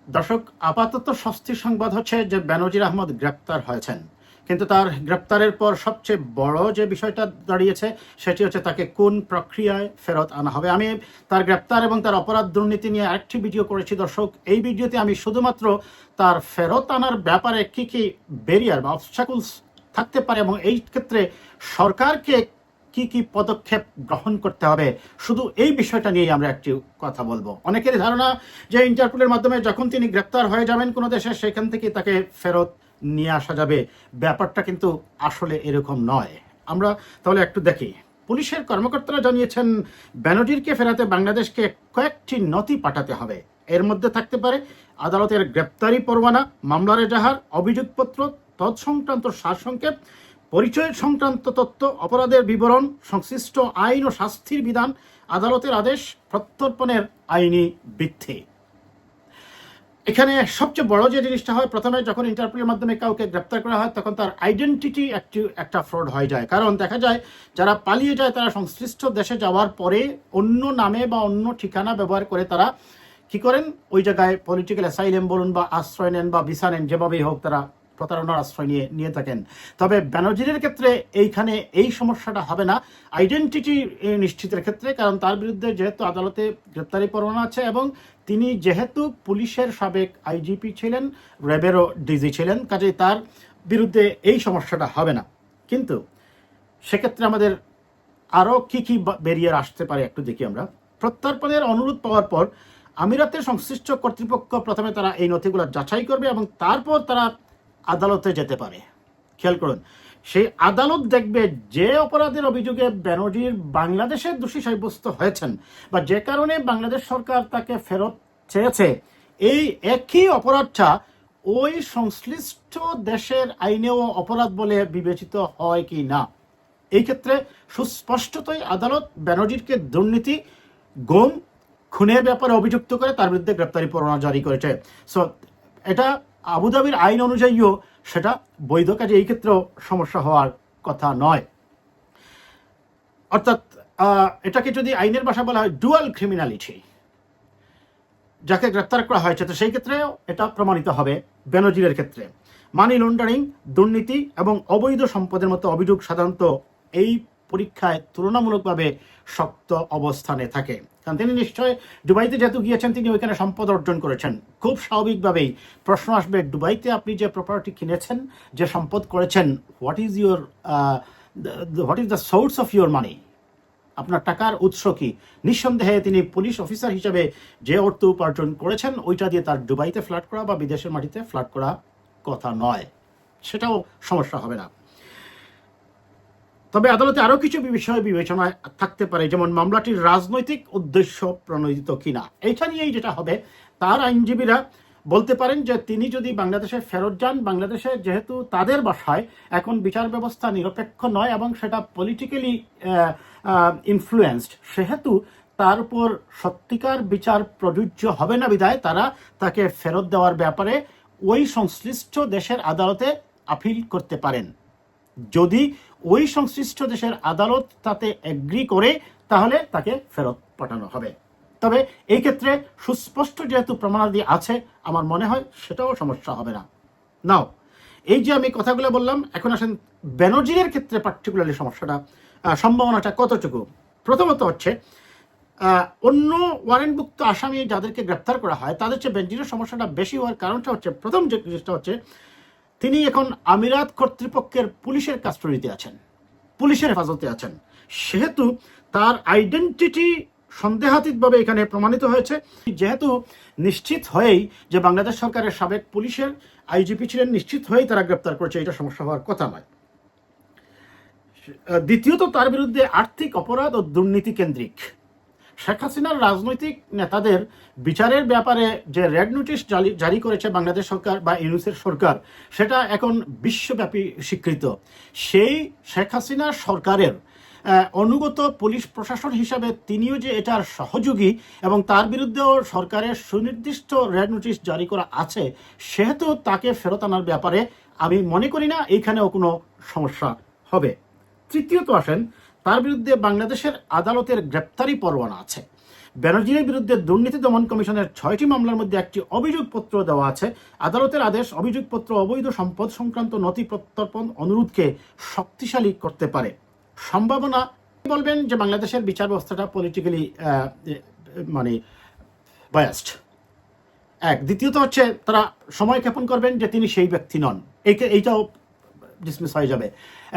দর্শক, আপাতত স্বস্তির সংবাদ হচ্ছে যে বেনজির আহমদ গ্রেপ্তার হয়েছেন, কিন্তু তার গ্রেপ্তারের পর সবচেয়ে বড় যে বিষয়টা দাঁড়িয়েছে সেটি হচ্ছে তাকে কোন প্রক্রিয়ায় ফেরত আনা হবে। আমি তার গ্রেপ্তার এবং তার অপরাধ দুর্নীতি নিয়ে আরেকটি ভিডিও করেছি দর্শক। এই ভিডিওতে আমি শুধুমাত্র তার ফেরত আনার ব্যাপারে কি কি ব্যারিয়ার বা অবস্টাকলস থাকতে পারে এবং এই ক্ষেত্রে সরকারকে কি কি পদক্ষেপ গ্রহণ করতে হবে, শুধু এই বিষয়টা নিয়ে আমরা একটি কথা বলবো। অনেকের ধারণা যে ইন্টারপোলের মাধ্যমে যখন তিনি গ্রেপ্তার হয়ে যাবেন কোনো দেশে, সেখান থেকে তাকে ফেরত নিয়ে আসা যাবে। ব্যাপারটা কিন্তু আসলে এরকম নয়। আমরা তাহলে একটু দেখি। পুলিশের কর্মকর্তারা জানিয়েছেন বেনজিরকে ফেরাতে বাংলাদেশকে কয়েকটি নথি পাঠাতে হবে। এর মধ্যে থাকতে পারে আদালতের গ্রেপ্তারি পরোয়ানা, মামলার এজাহার, অভিযোগপত্র, তৎসংক্রান্ত সারসংক্ষেপ, পরিচয় সংক্রান্ত তথ্য, অপরাধের বিবরণ, সংশ্লিষ্ট আইন ও শাস্তির বিধান, আদালতের আদেশ, প্রত্যর্পণের আইনি ভিত্তি। এখানে সবচেয়ে বড় যে জিনিসটা হয়, প্রথমে যখন ইন্টারপোলের মাধ্যমে কাউকে গ্রেপ্তার করা হয় তখন তার আইডেন্টিটি একটা ফ্রড হয়ে যায়। কারণ দেখা যায় যারা পালিয়ে যায় তারা সংশ্লিষ্ট দেশে যাওয়ার পরে অন্য নামে বা অন্য ঠিকানা ব্যবহার করে তারা কি করেন, ওই জায়গায় পলিটিক্যাল অ্যাসাইলেম বলুন বা আশ্রয় নেন বা ভিসা নেন, যেভাবেই হোক তারা প্রতারণার আশ্রয় নিয়ে থাকেন। তবে বেনজিরের ক্ষেত্রে এইখানে এই সমস্যাটা হবে না আইডেন্টিটি নিশ্চিতের ক্ষেত্রে, কারণ তার বিরুদ্ধে যেহেতু আদালতে গ্রেপ্তারি পরোয়ানা আছে এবং তিনি যেহেতু পুলিশের সাবেক আইজিপি ছিলেন, র্যাবেরও ডিজি ছিলেন, কাজেই তার বিরুদ্ধে এই সমস্যাটা হবে না। কিন্তু সেক্ষেত্রে আমাদের আরও কি কি ব্যারিয়ার আসতে পারে একটু দেখি আমরা। প্রত্যর্পণের অনুরোধ পাওয়ার পর আমিরাতের সংশ্লিষ্ট কর্তৃপক্ষ প্রথমে তারা এই নথিগুলো যাচাই করবে এবং তারপর তারা আদালতে যেতে পারে। খেয়াল করুন, সেই আদালত দেখবে যে অপরাধের অভিযোগে বেনজির বাংলাদেশে দোষী সাব্যস্ত হয়েছেন বা যে কারণে বাংলাদেশ সরকার তাকে ফেরত চেয়েছে, এই একই অপরাধটা ওই সংশ্লিষ্ট দেশের আইনেও অপরাধ বলে বিবেচিত হয় কি না। এই ক্ষেত্রে সুস্পষ্টতই আদালত বেনজিরকে দুর্নীতি, গুম, খুনের ব্যাপারে অভিযুক্ত করে তার বিরুদ্ধে গ্রেপ্তারি পরোয়ানা জারি করেছে। সো এটা আবুধাবির আইন অনুযায়ীও সেটা বৈধ, কাজে এই ক্ষেত্রেও সমস্যা হওয়ার কথা নয়। অর্থাৎ এটাকে যদি আইনের ভাষা বলা হয় ডুয়াল ক্রিমিনালিটি, যাকে গ্রেপ্তার করা হয়েছে, তো সেই ক্ষেত্রেও এটা প্রমাণিত হবে বেনজিরের ক্ষেত্রে। মানি লন্ডারিং, দুর্নীতি এবং অবৈধ সম্পদের মতো অভিযোগ সাধারণত এই পরীক্ষায় তুলনামূলকভাবে শক্ত অবস্থানে থাকে। কারণ তিনি নিশ্চয় দুবাইতে যেহেতু গিয়েছেন, তিনি ওইখানে সম্পদ অর্জন করেছেন। খুব স্বাভাবিকভাবেই প্রশ্ন আসবে, দুবাইতে আপনি যে প্রপার্টি কিনেছেন, যে সম্পদ করেছেন, what is the source of your মানি? আপনার টাকার উৎস কি? নিঃসন্দেহে তিনি পুলিশ অফিসার হিসেবে যে অর্থ উপার্জন করেছেন ওইটা দিয়ে তার দুবাইতে ফ্ল্যাট করা বা বিদেশের মাটিতে ফ্ল্যাট করা কথা নয়, সেটাও সমস্যা হবে না। তবে আদালতে আরও কিছু বিষয় বিবেচনায় থাকতে পারে, যেমন মামলাটির রাজনৈতিক উদ্দেশ্য প্রণোদিত কিনা। এইটা নিয়েই যেটা হবে, তার আইনজীবীরা বলতে পারেন যে তিনি যদি বাংলাদেশে ফেরত যান, বাংলাদেশে যেহেতু তাদের বাসায় এখন বিচার ব্যবস্থা নিরপেক্ষ নয় এবং সেটা পলিটিক্যালি ইনফ্লুয়েন্সড, সেহেতু তার উপর সত্যিকার বিচার প্রযোজ্য হবে না বিধায় তারা তাকে ফেরত দেওয়ার ব্যাপারে ওই সংশ্লিষ্ট দেশের আদালতে আপিল করতে পারেন। যদি ওই সংশ্লিষ্ট দেশের আদালত তাতে এগ্রি করে তাহলে তাকে ফেরত পাঠানো হবে। তবে এই ক্ষেত্রে সুস্পষ্ট যেহেতু প্রমাণাদি আছে, আমার মনে হয় সেটাও সমস্যা হবে না। নাও, এই যে আমি কথাগুলো বললাম, এখন আসেন বেনজিরের ক্ষেত্রে পার্টিকুলারলি সমস্যাটা, সম্ভাবনাটা কতটুকু। প্রথমত হচ্ছে অন্য ওয়ারেন্টভুক্ত আসামি যাদেরকে গ্রেপ্তার করা হয় তাদের চেয়ে বেনজিরের সমস্যাটা বেশি হওয়ার কারণটা হচ্ছে, প্রথম যে জিনিসটা হচ্ছে, তিনি এখন আমিরাত কর্তৃপক্ষের পুলিশের কাস্টডিতে আছেন, পুলিশের হেফাজতে আছেন। সেহেতু তার আইডেন্টিটি সন্দেহাতীতভাবে এখানে প্রমাণিত হয়েছে। যেহেতু নিশ্চিত হয়েই যে বাংলাদেশ সরকারের সাবেক পুলিশের আইজিপি ছিলেন, নিশ্চিত হয়েই তারা গ্রেপ্তার করেছে, এটা সমস্যা হওয়ার কথা নয়। দ্বিতীয়ত, তার বিরুদ্ধে আর্থিক অপরাধ ও দুর্নীতি কেন্দ্রিক শেখ হাসিনার রাজনৈতিক নেতাদের বিচারের ব্যাপারে যে রেড নোটিশ জারি করেছে বাংলাদেশ সরকার বা ইউনূসের সরকার, সেটা এখন বিশ্বব্যাপী স্বীকৃত। সেই শেখ হাসিনা সরকারের অনুগত পুলিশ প্রশাসন হিসাবে তিনিও যে এটার সহযোগী এবং তার বিরুদ্ধেও সরকারের সুনির্দিষ্ট রেড নোটিশ জারি করা আছে, সেহেতু তাকে ফেরত আনার ব্যাপারে আমি মনে করি না এইখানেও কোনো সমস্যা হবে। তৃতীয়ত আসেন, তার বিরুদ্ধে বাংলাদেশের আদালতের গ্রেপ্তারি পরোয়ানা আছে। ব্যানার্জির বিরুদ্ধে দুর্নীতি দমন কমিশনের 6টি মামলার মধ্যে একটি অভিযোগপত্র দেওয়া আছে। আদালতের আদেশ অভিযোগপত্র অবৈধ সম্পদ সংক্রান্ত নথি প্রত্যর্পণ অনুরোধকে শক্তিশালী করতে পারে। সম্ভাবনা বলবেন যে বাংলাদেশের বিচার ব্যবস্থাটা পলিটিক্যালি মানে বায়াসড, এক। দ্বিতীয়ত হচ্ছে তারা সময় ক্ষেপণ করবেন যে তিনি সেই ব্যক্তি নন, এইটাও ডিসমিস হয়ে যাবে।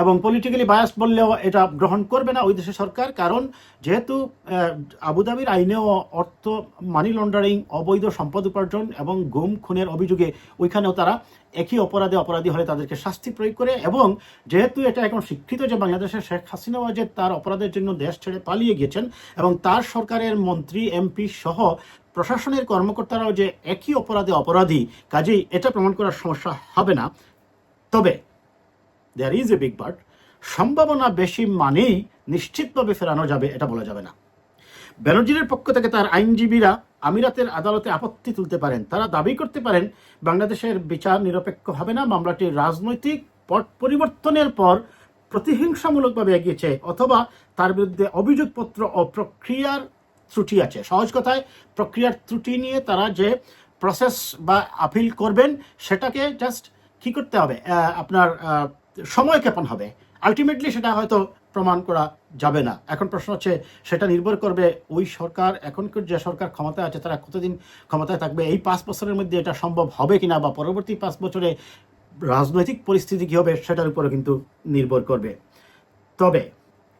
এবং পলিটিক্যালি বায়াস বললেও এটা গ্রহণ করবে না ওই দেশের সরকার, কারণ যেহেতু আবুধাবির আইনেও অর্থ মানি লন্ডারিং, অবৈধ সম্পদ উপার্জন এবং গুম খুনের অভিযোগে ওইখানেও তারা একই অপরাধী হলে তাদেরকে শাস্তি প্রয়োগ করে। এবং যেহেতু এটা এখন স্বীকৃত যে বাংলাদেশের শেখ হাসিনাও যে তার অপরাধের জন্য দেশ ছেড়ে পালিয়ে গিয়েছেন এবং তার সরকারের মন্ত্রী এমপি সহ প্রশাসনের কর্মকর্তারাও যে একই অপরাধী, কাজেই এটা প্রমাণ করার সমস্যা হবে না। তবে there is a big but, সম্ভাবনা বেশি মানেই নিশ্চিতভাবে ফেরানো যাবে এটা বলা যাবে না। ব্যানার্জির পক্ষ থেকে তার আইনজীবীরা আমিরাতের আদালতে আপত্তি তুলতে পারেন। তারা দাবি করতে পারেন বাংলাদেশের বিচার নিরপেক্ষ হবে না, মামলাটি রাজনৈতিক পট পরিবর্তনের পর প্রতিহিংসামূলকভাবে এগিয়েছে, অথবা তার বিরুদ্ধে অভিযোগপত্র ও প্রক্রিয়ার ত্রুটি আছে। সহজ কথায় প্রক্রিয়ার ত্রুটি নিয়ে তারা যে প্রসেস বা আপিল করবেন সেটাকে জাস্ট কি করতে হবে, আপনার সময় ক্ষেপণ হবে। আলটিমেটলি সেটা হয়তো প্রমাণ করা যাবে না। এখন প্রশ্ন হচ্ছে সেটা নির্ভর করবে ওই সরকার, এখনকার যে সরকার ক্ষমতায় আছে তারা কতদিন ক্ষমতায় থাকবে, এই 5 বছরের মধ্যে এটা সম্ভব হবে কিনা, বা পরবর্তী 5 বছরে রাজনৈতিক পরিস্থিতি কী হবে সেটার উপরে কিন্তু নির্ভর করবে। তবে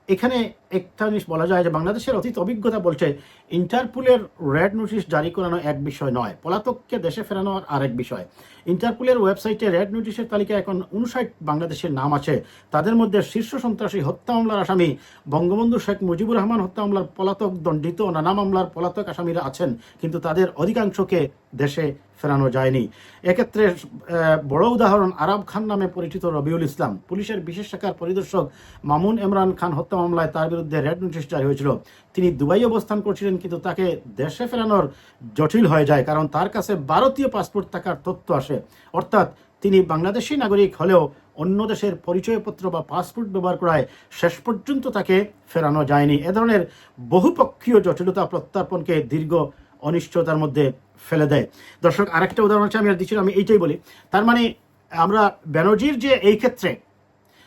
এখানে একটা জিনিস বলা যায় যে বাংলাদেশের অতীত অভিজ্ঞতা বলছে ইন্টারপোলের রেড নোটিশ জারি করানো এক বিষয় নয়, পলাতককে দেশে ফেরানো আরেক বিষয়। ইন্টারপোলের ওয়েবসাইটে রেড নোটিশের তালিকায় এখন 59 বাংলাদেশের নাম আছে। তাদের মধ্যে শীর্ষ সন্ত্রাসী হত্যা মামলার আসামি বঙ্গবন্ধু শেখ মুজিবুর রহমান হত্যা মামলার পলাতক, দণ্ডিত নানা মামলার পলাতক আসামিরা আছেন, কিন্তু তাদের অধিকাংশকে দেশে ফেরানো যায়নি। এক্ষেত্রে বড় উদাহরণ আরাব খান নামে পরিচিত রবিউল ইসলাম। পুলিশের বিশেষ শাখার পরিদর্শক মামুন ইমরান খান হত্যা মামলায় তার বিরুদ্ধে রেড নোটিশ জারি হয়েছিল। তিনি দুবাই অবস্থান করছিলেন, কিন্তু তাকে দেশে ফেরানোর জটিল হয়ে যায় কারণ তার কাছে ভারতীয় পাসপোর্ট থাকার তথ্য আসে। অর্থাৎ তিনি বাংলাদেশি নাগরিক হলেও অন্য দেশের পরিচয়পত্র বা পাসপোর্ট ব্যবহার করায় শেষ পর্যন্ত তাকে ফেরানো যায়নি। এ ধরনের বহুপক্ষীয় জটিলতা প্রত্যর্পণকে দীর্ঘ অনিশ্চয়তার মধ্যে ফেলে দেয়। দর্শক, আরেকটা উদাহরণ হচ্ছে, আমি আর দিচ্ছি, আমি এইটাই বলি। তার মানে আমরা ব্যানার্জির যে এই ক্ষেত্রে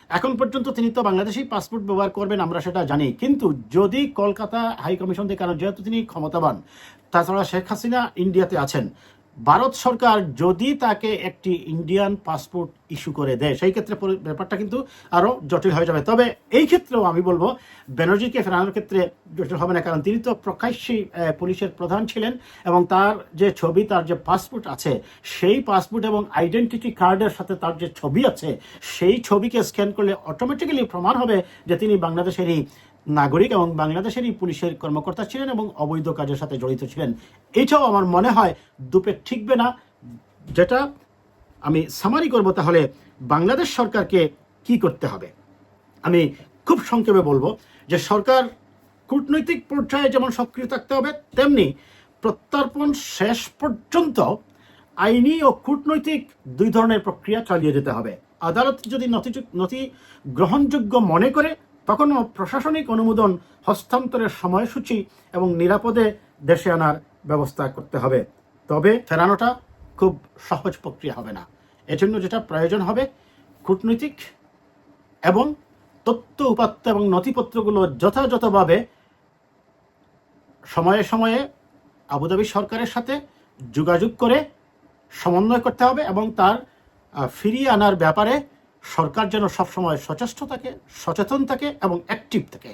এখন পর্যন্ত তিনি তো বাংলাদেশি পাসপোর্ট ব্যবহার করবেন আমরা সেটা জানি, কিন্তু যদি কলকাতা হাই কমিশন থেকে, কারণ যেহেতু তিনি ক্ষমতাবান, তাছাড়া শেখ হাসিনা ইন্ডিয়াতে আছেন, ভারত সরকার যদি তাকে একটি ইন্ডিয়ান পাসপোর্ট ইস্যু করে দেয় সেই ক্ষেত্রে ব্যাপারটা কিন্তু আরও জটিল হয়ে যাবে। তবে এই ক্ষেত্রেও আমি বলবো ব্যানার্জিকে ফেরানোর ক্ষেত্রে জটিল হবে না, কারণ তিনি তো প্রকাশ্যেই পুলিশের প্রধান ছিলেন এবং তার যে ছবি, তার যে পাসপোর্ট আছে, সেই পাসপোর্ট এবং আইডেন্টিটি কার্ডের সাথে তার যে ছবি আছে, সেই ছবিকে স্ক্যান করলে অটোমেটিক্যালি প্রমাণ হবে যে তিনি বাংলাদেশেরই নাগরিক এবং বাংলাদেশেরই পুলিশের কর্মকর্তা ছিলেন এবং অবৈধ কাজের সাথে জড়িত ছিলেন। এইটাও আমার মনে হয় দুপে ঠিকবে না। যেটা আমি সামারি করব, তাহলে বাংলাদেশ সরকারকে কি করতে হবে আমি খুব সংক্ষেপে বলবো যে সরকার কূটনৈতিক পর্যায়ে যেমন সক্রিয় থাকতে হবে, তেমনি প্রত্যর্পণ শেষ পর্যন্ত আইনি ও কূটনৈতিক দুই ধরনের প্রক্রিয়া চালিয়ে যেতে হবে। আদালত যদি নথি গ্রহণযোগ্য মনে করে তখনও প্রশাসনিক অনুমোদন, হস্তান্তরের সময়সূচি এবং নিরাপদে দেশে আনার ব্যবস্থা করতে হবে। তবে ফেরানোটা খুব সহজ প্রক্রিয়া হবে না। এজন্য যেটা প্রয়োজন হবে, কূটনৈতিক এবং তথ্য উপাত্ত এবং নথিপত্রগুলো যথাযথভাবে সময়ে সময়ে আবুধাবি সরকারের সাথে যোগাযোগ করে সমন্বয় করতে হবে এবং তার ফিরিয়ে আনার ব্যাপারে সরকার যেন সবসময় সচেষ্ট থাকে, সচেতন থাকে এবং অ্যাক্টিভ থাকে।